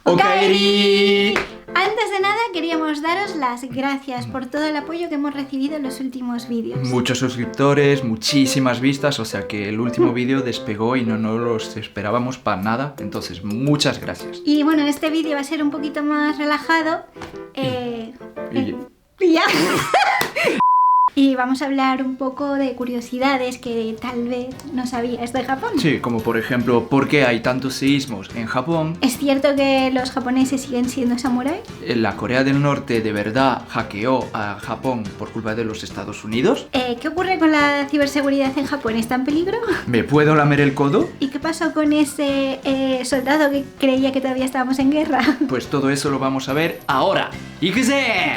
¡Okaeri! Antes de nada queríamos daros las gracias por todo el apoyo que hemos recibido en los últimos vídeos. Muchos suscriptores, muchísimas vistas, o sea que el último vídeo despegó y no los esperábamos para nada, entonces muchas gracias. Y bueno, este vídeo va a ser un poquito más relajado. Ya. Y vamos a hablar un poco de curiosidades que tal vez no sabías de Japón. Sí, como por ejemplo, ¿por qué hay tantos seísmos en Japón? ¿Es cierto que los japoneses siguen siendo samuráis? ¿La Corea del Norte de verdad hackeó a Japón por culpa de los Estados Unidos? ¿Qué ocurre con la ciberseguridad en Japón? ¿Está en peligro? ¿Me puedo lamer el codo? ¿Y qué pasó con ese soldado que creía que todavía estábamos en guerra? Pues todo eso lo vamos a ver ahora. ¡Ikuse!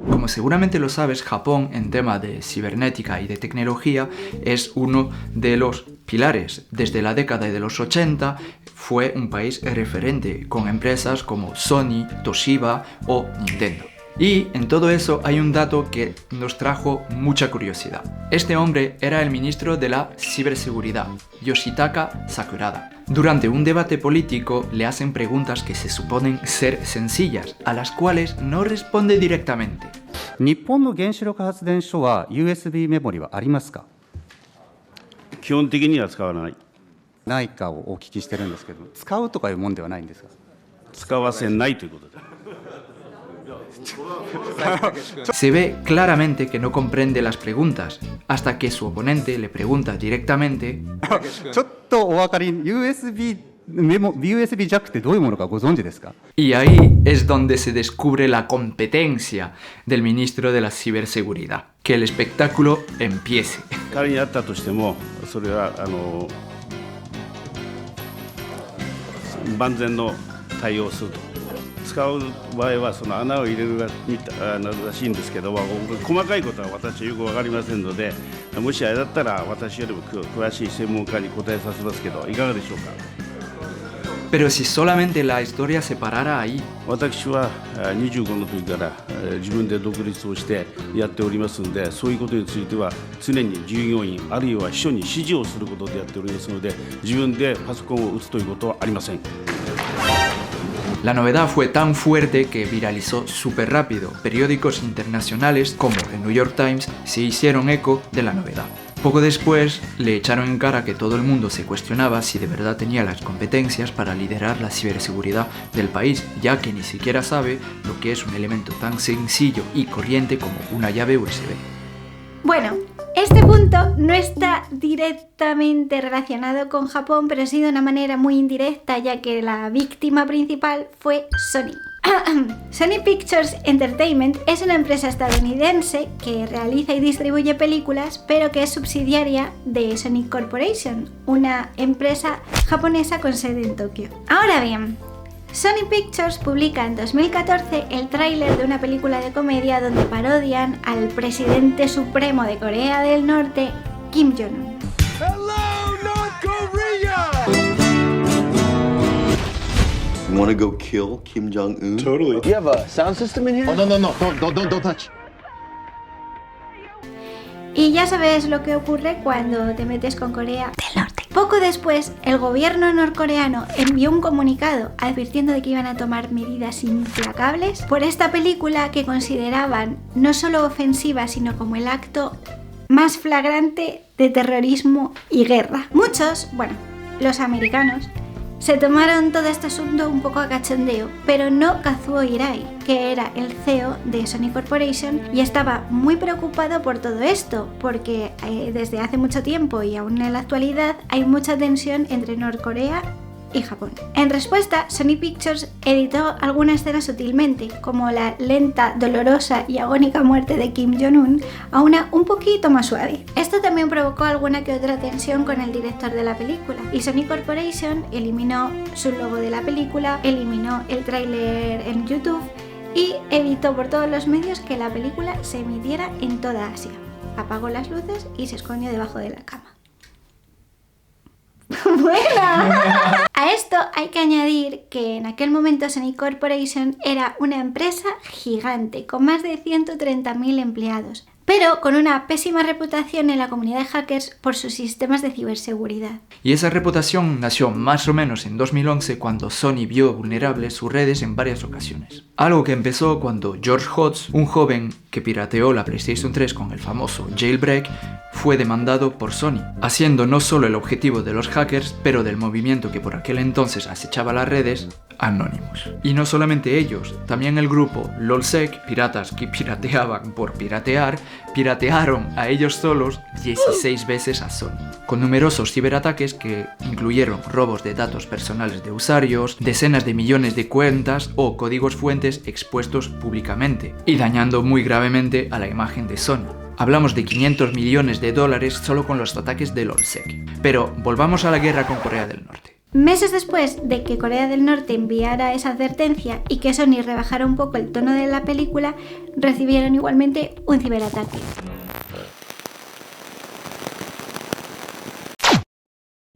Como seguramente lo sabes, Japón en tema de cibernética y de tecnología es uno de los pilares. Desde la década de los 80 fue un país referente con empresas como Sony, Toshiba o Nintendo. Y en todo eso hay un dato que nos trajo mucha curiosidad. Este hombre era el ministro de la ciberseguridad, Yoshitaka Sakurada. Durante un debate político le hacen preguntas que se suponen ser sencillas, a las cuales no responde directamente. 日本の原子力発電所は USB メモリはありますか？基本的には使わない。ないかをお聞きしてるんですけど、使うとかいうもんではないんですか？使わせないということで。Se ve claramente que no comprende las preguntas, hasta que su oponente le pregunta directamente. ちょっとお分かり、USB ジャックってどういうものかご存知ですか？ Y ahí es donde se descubre la competencia del ministro de la ciberseguridad. Que el espectáculo empiece. 仮にあったとしても、それは万全の対応をすると。使う場合はその穴を入れるらしいんですけども、細かいことは私はよく分かりませんので、もしあれだったら私よりも詳しい専門家に答えさせますけど、いかがでしょうか。 Pero si solamente la historia se parara ahí. 私は25の時から自分で独立をしてやっておりますので、そういうことについては常に従業員あるいは秘書に指示をすることでやっておりますので、自分でパソコンを打つということはありません。 La novedad fue tan fuerte que viralizó súper rápido. Periódicos internacionales como el New York Times se hicieron eco de la novedad. Poco después le echaron en cara que todo el mundo se cuestionaba si de verdad tenía las competencias para liderar la ciberseguridad del país, ya que ni siquiera sabe lo que es un elemento tan sencillo y corriente como una llave USB. Bueno, este punto no está directamente relacionado con Japón, pero sí de una manera muy indirecta, ya que la víctima principal fue Sony. Sony Pictures Entertainment es una empresa estadounidense que realiza y distribuye películas, pero que es subsidiaria de Sony Corporation, una empresa japonesa con sede en Tokio. Ahora bien, Sony Pictures publica en 2014 el tráiler de una película de comedia donde parodian al presidente supremo de Corea del Norte, Kim Jong-un. Hello, North Korea! You want to go kill Kim Jong-un? Totally. Do you have a sound system in here? Oh, no. Don't touch. Y ya sabes lo que ocurre cuando te metes con Corea del Norte. Poco después, el gobierno norcoreano envió un comunicado advirtiendo de que iban a tomar medidas implacables por esta película que consideraban no solo ofensiva, sino como el acto más flagrante de terrorismo y guerra. Muchos, bueno, los americanos, se tomaron todo este asunto un poco a cachondeo, pero no Kazuo Hirai, que era el CEO de Sony Corporation y estaba muy preocupado por todo esto, porque desde hace mucho tiempo y aún en la actualidad hay mucha tensión entre Norcorea y Japón. En respuesta, Sony Pictures editó alguna escena sutilmente, como la lenta, dolorosa y agónica muerte de Kim Jong-un, a una un poquito más suave. Esto también provocó alguna que otra tensión con el director de la película, y Sony Corporation eliminó su logo de la película, eliminó el tráiler en YouTube y evitó por todos los medios que la película se emitiera en toda Asia. Apagó las luces y se escondió debajo de la cama. ¡Buena! A esto hay que añadir que en aquel momento Sony Corporation era una empresa gigante con más de 130.000 empleados, pero con una pésima reputación en la comunidad de hackers por sus sistemas de ciberseguridad. Y esa reputación nació más o menos en 2011 cuando Sony vio vulnerables sus redes en varias ocasiones. Algo que empezó cuando George Hotz, un joven que pirateó la PlayStation 3 con el famoso jailbreak, fue demandado por Sony, haciendo no solo el objetivo de los hackers, pero del movimiento que por aquel entonces acechaba las redes, Anonymous. Y no solamente ellos, también el grupo LOLsec, piratas que pirateaban por piratear, piratearon a ellos solos 16 veces a Sony, con numerosos ciberataques que incluyeron robos de datos personales de usuarios, decenas de millones de cuentas o códigos fuentes expuestos públicamente, y dañando muy gravemente a la imagen de Sony. Hablamos de 500 millones de dólares solo con los ataques de LOLsec. Pero volvamos a la guerra con Corea del Norte. Meses después de que Corea del Norte enviara esa advertencia y que Sony rebajara un poco el tono de la película, recibieron igualmente un ciberataque.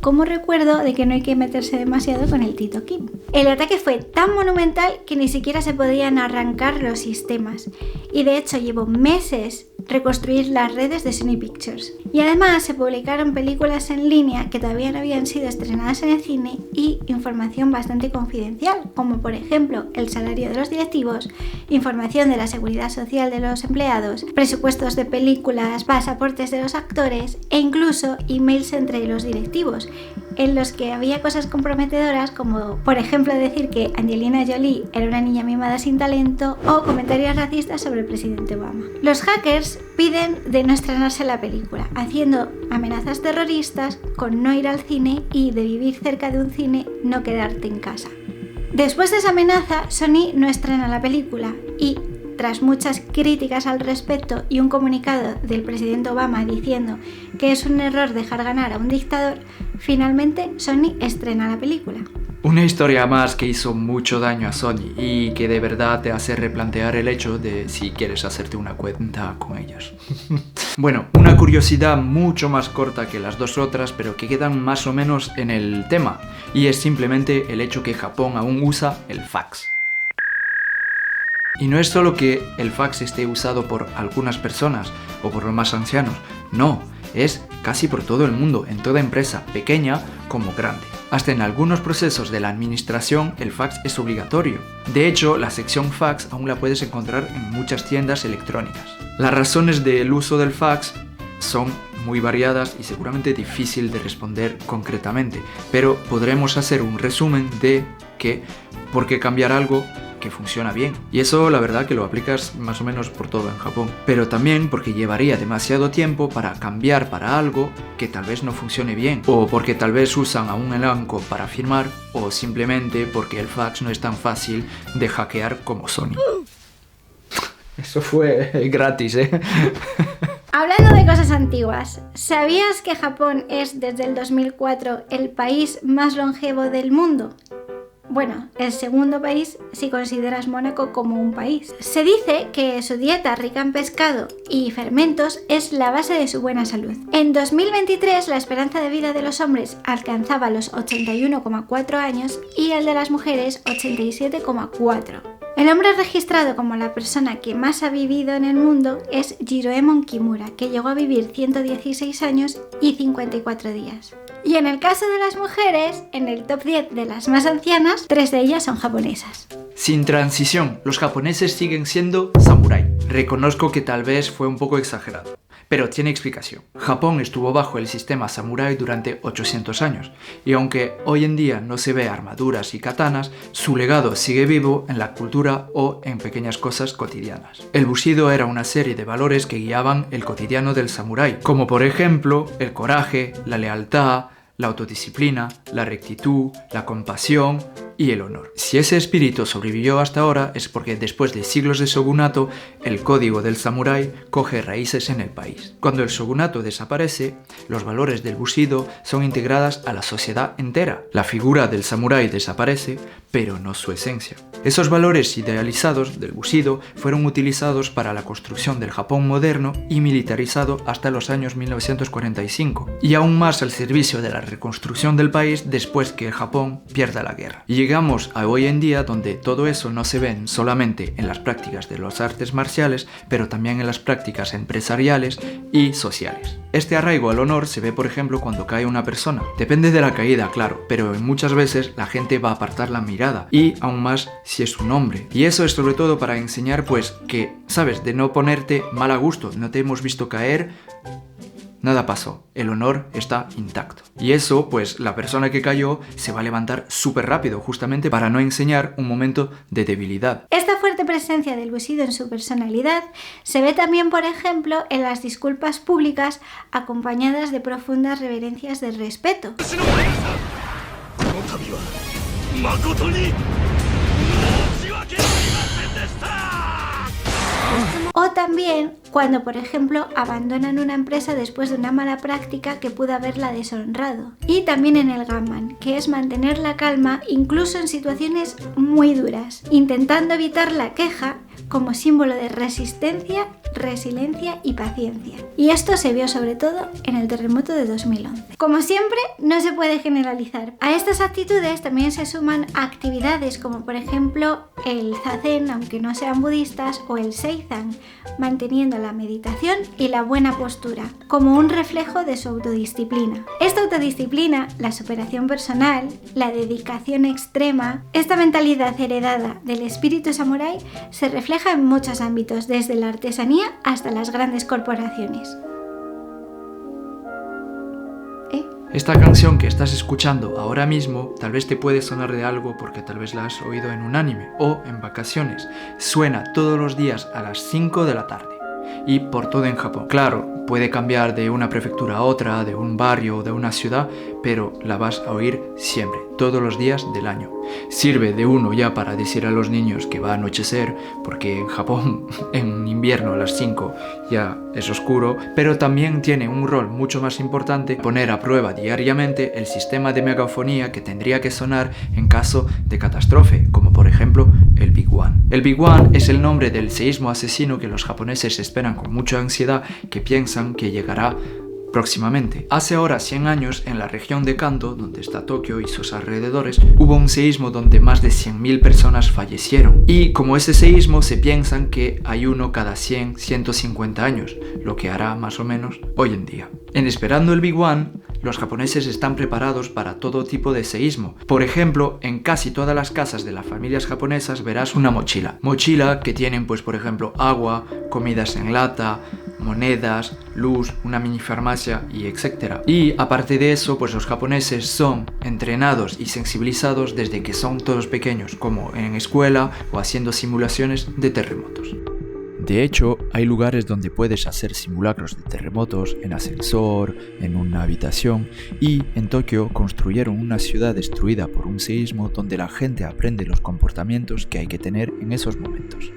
Como recuerdo de que no hay que meterse demasiado con el Tito Kim. El ataque fue tan monumental que ni siquiera se podían arrancar los sistemas, y de hecho llevó meses reconstruir las redes de Sony Pictures. Y además se publicaron películas en línea que todavía no habían sido estrenadas en el cine y información bastante confidencial, como por ejemplo el salario de los directivos, información de la seguridad social de los empleados, presupuestos de películas, pasaportes de los actores e incluso emails entre los directivos, en los que había cosas comprometedoras como por ejemplo decir que Angelina Jolie era una niña mimada sin talento o comentarios racistas sobre el presidente Obama. Los hackers piden de no estrenarse la película, haciendo amenazas terroristas con no ir al cine y de vivir cerca de un cine no quedarte en casa. Después de esa amenaza, Sony no estrena la película y tras muchas críticas al respecto y un comunicado del presidente Obama diciendo que es un error dejar ganar a un dictador, finalmente Sony estrena la película. Una historia más que hizo mucho daño a Sony y que de verdad te hace replantear el hecho de si quieres hacerte una cuenta con ellos. Bueno, una curiosidad mucho más corta que las dos otras, pero que quedan más o menos en el tema, y es simplemente el hecho que Japón aún usa el fax. Y no es solo que el fax esté usado por algunas personas o por los más ancianos, no, es casi por todo el mundo, en toda empresa, pequeña como grande. Hasta en algunos procesos de la administración el fax es obligatorio. De hecho, la sección fax aún la puedes encontrar en muchas tiendas electrónicas. Las razones del uso del fax son muy variadas y seguramente difícil de responder concretamente, pero podremos hacer un resumen de por qué cambiar algo que funciona bien. Y eso la verdad que lo aplicas más o menos por todo en Japón. Pero también porque llevaría demasiado tiempo para cambiar para algo que tal vez no funcione bien. O porque tal vez usan aún el ANCO para firmar. O simplemente porque el fax no es tan fácil de hackear como Sony. Eso fue gratis, ¿eh? Hablando de cosas antiguas, ¿sabías que Japón es desde el 2004 el país más longevo del mundo? Bueno, el segundo país si consideras Mónaco como un país. Se dice que su dieta rica en pescado y fermentos es la base de su buena salud. En 2023 la esperanza de vida de los hombres alcanzaba los 81,4 años y el de las mujeres 87,4. El hombre registrado como la persona que más ha vivido en el mundo es Jiroemon Kimura, que llegó a vivir 116 años y 54 días. Y en el caso de las mujeres, en el top 10 de las más ancianas, 3 de ellas son japonesas. Sin transición, los japoneses siguen siendo samurái. Reconozco que tal vez fue un poco exagerado, pero tiene explicación. Japón estuvo bajo el sistema samurái durante 800 años, y aunque hoy en día no se ve armaduras y katanas, su legado sigue vivo en la cultura o en pequeñas cosas cotidianas. El bushido era una serie de valores que guiaban el cotidiano del samurái, como por ejemplo el coraje, la lealtad, la autodisciplina, la rectitud, la compasión y el honor. Si ese espíritu sobrevivió hasta ahora es porque después de siglos de shogunato, el código del samurái coge raíces en el país. Cuando el shogunato desaparece, los valores del bushido son integradas a la sociedad entera. La figura del samurái desaparece, pero no su esencia. Esos valores idealizados del Bushido fueron utilizados para la construcción del Japón moderno y militarizado hasta los años 1945, y aún más al servicio de la reconstrucción del país después que el Japón pierda la guerra. Y llegamos a hoy en día donde todo eso no se ve solamente en las prácticas de las artes marciales, pero también en las prácticas empresariales y sociales. Este arraigo al honor se ve, por ejemplo, cuando cae una persona. Depende de la caída, claro, pero muchas veces la gente va a apartar la mirada, y aún más si es un hombre. Y eso es sobre todo para enseñar, pues, que, ¿sabes? De no ponerte mal a gusto. No te hemos visto caer, nada pasó. El honor está intacto. Y eso, pues, la persona que cayó se va a levantar súper rápido, justamente para no enseñar un momento de debilidad. Esta fuerte presencia del Bushido en su personalidad se ve también, por ejemplo, en las disculpas públicas acompañadas de profundas reverencias de respeto. O también cuando, por ejemplo, abandonan una empresa después de una mala práctica que pudo haberla deshonrado. Y también en el Gamman, que es mantener la calma incluso en situaciones muy duras, intentando evitar la queja como símbolo de resistencia, resiliencia y paciencia. Y esto se vio sobre todo en el terremoto de 2011. Como siempre, no se puede generalizar. A estas actitudes también se suman actividades como por ejemplo el zazen, aunque no sean budistas, o el seizan, manteniendo la meditación y la buena postura, como un reflejo de su autodisciplina. Esta autodisciplina, la superación personal, la dedicación extrema, esta mentalidad heredada del espíritu samurái se refleja en muchos ámbitos, desde la artesanía hasta las grandes corporaciones. Esta canción que estás escuchando ahora mismo tal vez te puede sonar de algo porque tal vez la has oído en un anime o en vacaciones. Suena todos los días a las 5 de la tarde y por todo en Japón. Claro, puede cambiar de una prefectura a otra, de un barrio o de una ciudad, pero la vas a oír siempre, todos los días del año. Sirve de uno ya para decir a los niños que va a anochecer, porque en Japón en invierno a las 5 ya es oscuro, pero también tiene un rol mucho más importante: poner a prueba diariamente el sistema de megafonía que tendría que sonar en caso de catástrofe, como por ejemplo el Big One. El Big One es el nombre del seísmo asesino que los japoneses esperan con mucha ansiedad, que piensan que llegará próximamente. Hace ahora 100 años, en la región de Kanto, donde está Tokio y sus alrededores, hubo un seísmo donde más de 100.000 personas fallecieron. Y como ese seísmo se piensan que hay uno cada 100, 150 años, lo que hará más o menos hoy en día. En esperando el Big One, los japoneses están preparados para todo tipo de seísmo. Por ejemplo, en casi todas las casas de las familias japonesas verás una mochila. Mochila que tienen, pues por ejemplo, agua, comidas en lata, monedas, luz, una mini farmacia y etc. Y aparte de eso, pues los japoneses son entrenados y sensibilizados desde que son todos pequeños, como en escuela o haciendo simulaciones de terremotos. De hecho, hay lugares donde puedes hacer simulacros de terremotos en ascensor, en una habitación, y en Tokio construyeron una ciudad destruida por un seísmo donde la gente aprende los comportamientos que hay que tener en esos momentos.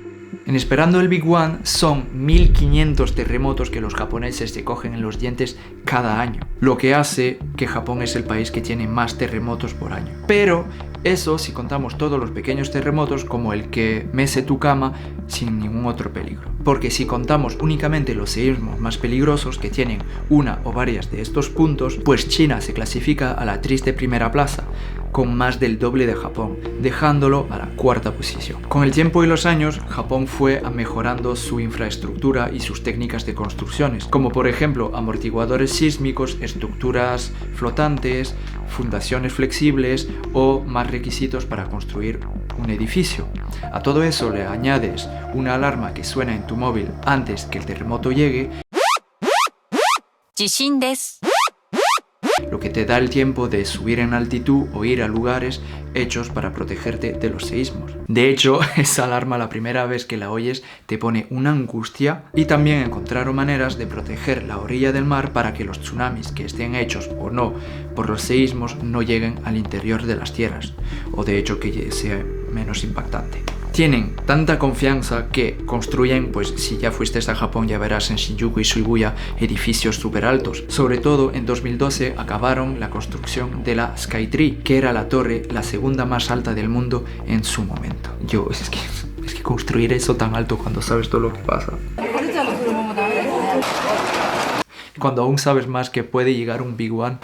En esperando el Big One son 1500 terremotos que los japoneses se cogen en los dientes cada año, lo que hace que Japón es el país que tiene más terremotos por año. Pero eso si contamos todos los pequeños terremotos como el que mece tu cama sin ningún otro peligro. Porque si contamos únicamente los seísmos más peligrosos que tienen una o varias de estos puntos, pues China se clasifica a la triste primera plaza, con más del doble de Japón, dejándolo a la cuarta posición. Con el tiempo y los años, Japón fue mejorando su infraestructura y sus técnicas de construcciones, como por ejemplo amortiguadores sísmicos, estructuras flotantes, fundaciones flexibles o más requisitos para construir un edificio. A todo eso le añades una alarma que suena en tu móvil antes que el terremoto llegue, lo que te da el tiempo de subir en altitud o ir a lugares hechos para protegerte de los seísmos. De hecho, esa alarma la primera vez que la oyes te pone una angustia, y también encontraron maneras de proteger la orilla del mar para que los tsunamis que estén hechos o no por los seísmos no lleguen al interior de las tierras, o de hecho que sea menos impactante. tienen tanta confianza que construyen, pues si ya fuiste a Japón ya verás en Shinjuku y Shibuya edificios súper altos. Sobre todo en 2012 acabaron la construcción de la Skytree, que era la torre, la segunda más alta del mundo en su momento. Es que construir eso tan alto cuando sabes todo lo que pasa. Cuando aún sabes más que puede llegar un Big One.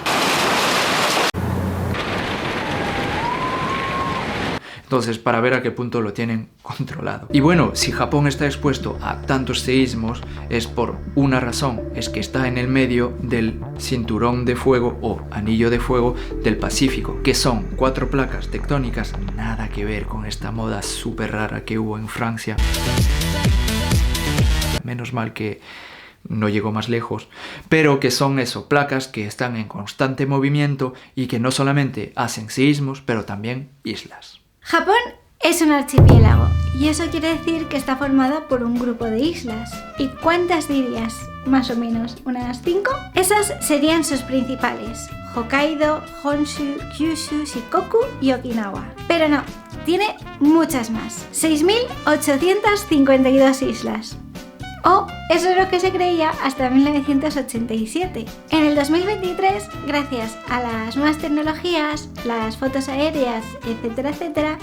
Entonces, para ver a qué punto lo tienen controlado. Y bueno, si Japón está expuesto a tantos seísmos, es por una razón, es que está en el medio del cinturón de fuego o anillo de fuego del Pacífico, que son 4 placas tectónicas, nada que ver con esta moda súper rara que hubo en Francia. Menos mal que no llegó más lejos, pero que son eso, placas que están en constante movimiento y que no solamente hacen seísmos, pero también islas. Japón es un archipiélago y eso quiere decir que está formada por un grupo de islas. ¿Y cuántas dirías? Más o menos, ¿unas 5? Esas serían sus principales: Hokkaido, Honshu, Kyushu, Shikoku y Okinawa. Pero no, tiene muchas más. 6.852 islas. O eso es lo que se creía hasta 1987. En el 2023, gracias a las nuevas tecnologías, las fotos aéreas, etcétera, etcétera,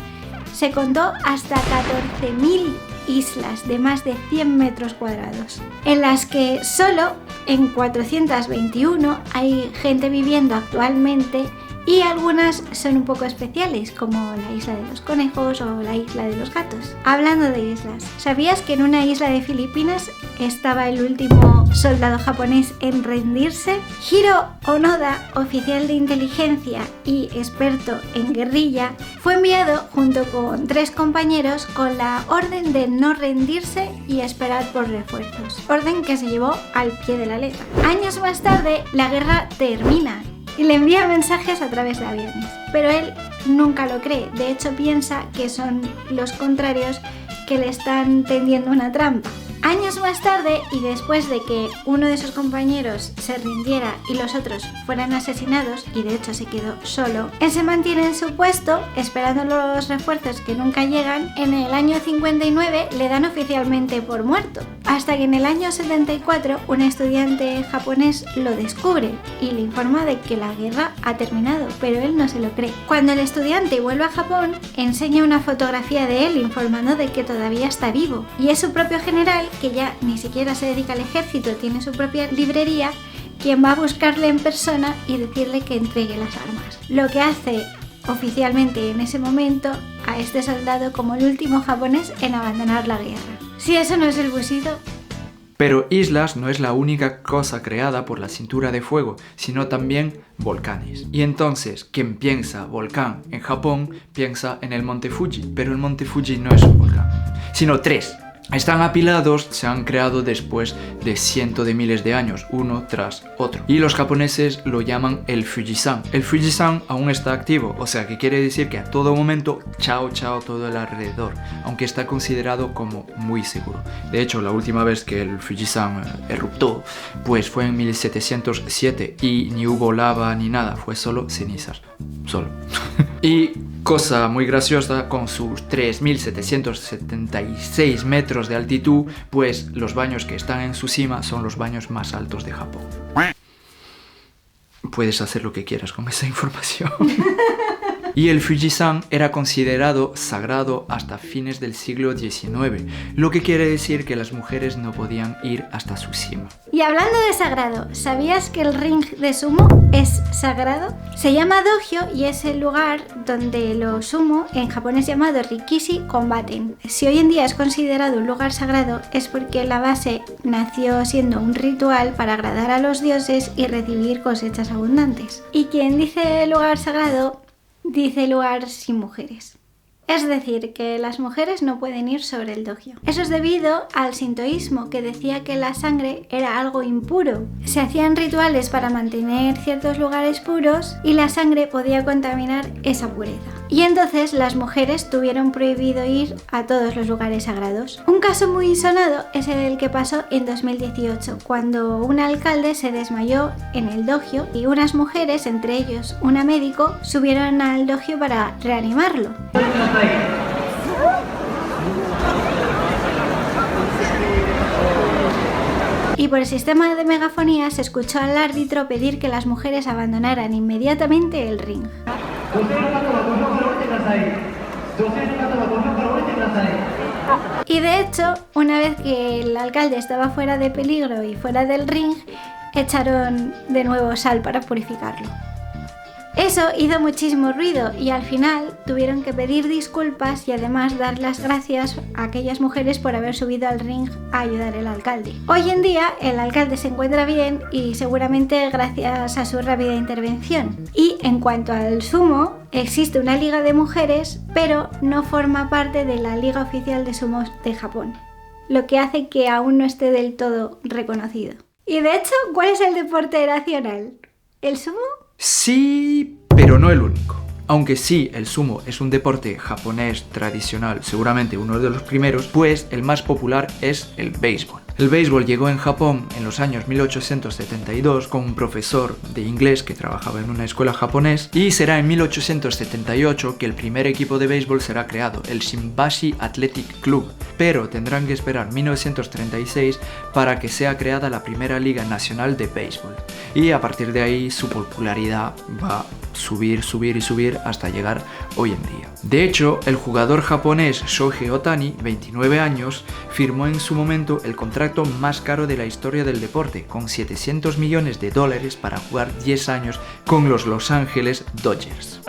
se contó hasta 14.000 islas de más de 100 metros cuadrados, en las que solo en 421 hay gente viviendo actualmente y algunas son un poco especiales, como la isla de los conejos o la isla de los gatos. Hablando de islas, ¿sabías que en una isla de Filipinas estaba el último soldado japonés en rendirse? Hiro Onoda, oficial de inteligencia y experto en guerrilla, fue enviado junto con 3 compañeros con la orden de no rendirse y esperar por refuerzos, orden que se llevó al pie de la letra. Años más tarde, la guerra termina y le envía mensajes a través de aviones, pero él nunca lo cree. De hecho, piensa que son los contrarios que le están tendiendo una trampa. Años más tarde, y después de que uno de sus compañeros se rindiera y los otros fueran asesinados, y de hecho se quedó solo, él se mantiene en su puesto esperando los refuerzos que nunca llegan. En el año 59 le dan oficialmente por muerto, hasta que en el año 74 un estudiante japonés lo descubre y le informa de que la guerra ha terminado, pero él no se lo cree. Cuando el estudiante vuelve a Japón, enseña una fotografía de él informando de que todavía está vivo, y es su propio general, que ya ni siquiera se dedica al ejército, tiene su propia librería, quien va a buscarle en persona y decirle que entregue las armas. Lo que hace oficialmente en ese momento a este soldado como el último japonés en abandonar la guerra. Si eso no es el Bushido. Pero islas no es la única cosa creada por la cintura de fuego, sino también volcanes. Y entonces, quien piensa volcán en Japón, piensa en el monte Fuji, pero el monte Fuji no es un volcán, sino 3. Están apilados, se han creado después de cientos de miles de años, uno tras otro. Y los japoneses lo llaman el Fujisan. El Fujisan aún está activo, o sea que quiere decir que a todo momento, chao todo el alrededor, aunque está considerado como muy seguro. De hecho, la última vez que el Fujisan eruptó, pues fue en 1707 y ni hubo lava ni nada, fue solo cenizas. Solo. Y cosa muy graciosa, con sus 3.776 metros de altitud, pues los baños que están en su cima son los baños más altos de Japón. Puedes hacer lo que quieras con esa información. Y el Fujisan era considerado sagrado hasta fines del siglo XIX, lo que quiere decir que las mujeres no podían ir hasta su cima. Y hablando de sagrado, ¿sabías que el ring de sumo es sagrado? Se llama dojo y es el lugar donde los sumo, en japonés llamado rikishi, combaten. Si hoy en día es considerado un lugar sagrado, es porque la base nació siendo un ritual para agradar a los dioses y recibir cosechas abundantes. Y quien dice lugar sagrado, dice lugar sin mujeres. Es decir, que las mujeres no pueden ir sobre el dojo. Eso es debido al sintoísmo, que decía que la sangre era algo impuro. Se hacían rituales para mantener ciertos lugares puros y la sangre podía contaminar esa pureza. Y entonces las mujeres tuvieron prohibido ir a todos los lugares sagrados. Un caso muy sonado es el que pasó en 2018, cuando un alcalde se desmayó en el dojo y unas mujeres, entre ellos una médico, subieron al dojo para reanimarlo. Y por el sistema de megafonía se escuchó al árbitro pedir que las mujeres abandonaran inmediatamente el ring. Y de hecho, una vez que el alcalde estaba fuera de peligro y fuera del ring, echaron de nuevo sal para purificarlo. Eso hizo muchísimo ruido y al final tuvieron que pedir disculpas y además dar las gracias a aquellas mujeres por haber subido al ring a ayudar al alcalde. Hoy en día el alcalde se encuentra bien y seguramente gracias a su rápida intervención. Y en cuanto al sumo, existe una liga de mujeres, pero no forma parte de la liga oficial de sumo de Japón, lo que hace que aún no esté del todo reconocido. Y de hecho, ¿cuál es el deporte nacional? ¿El sumo? Sí, pero no el único. Aunque sí, el sumo es un deporte japonés tradicional, seguramente uno de los primeros, pues el más popular es el béisbol. El béisbol llegó en Japón en los años 1872 con un profesor de inglés que trabajaba en una escuela japonés y será en 1878 que el primer equipo de béisbol será creado, el Shimbashi Athletic Club, pero tendrán que esperar 1936 para que sea creada la primera liga nacional de béisbol y a partir de ahí su popularidad va a subir hasta llegar hoy en día. De hecho, el jugador japonés Shohei Ohtani, 29 años, firmó en su momento el contrato más caro de la historia del deporte, con $700 millones para jugar 10 años con los Los Angeles Dodgers.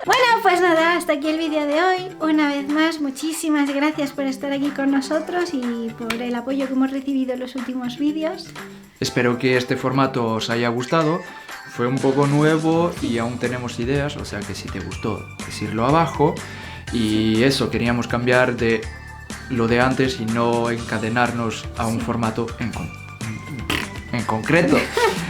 Bueno, pues nada, hasta aquí el vídeo de hoy. Una vez más, muchísimas gracias por estar aquí con nosotros y por el apoyo que hemos recibido en los últimos vídeos. Espero que este formato os haya gustado. Fue un poco nuevo y aún tenemos ideas, o sea que si te gustó, decirlo abajo. Y eso, queríamos cambiar de lo de antes y no encadenarnos a un formato en concreto.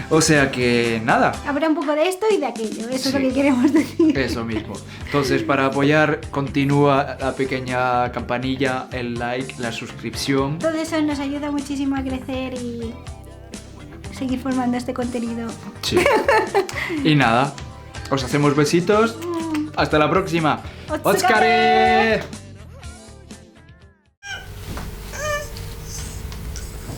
O sea que nada. Habrá un poco de esto y de aquello, eso es lo que queremos decir. Eso mismo. Entonces, para apoyar, continúa la pequeña campanilla, el like, la suscripción. Todo eso nos ayuda muchísimo a crecer y seguir formando este contenido. Sí. Y nada, os hacemos besitos. Hasta la próxima. ¡Otsukare!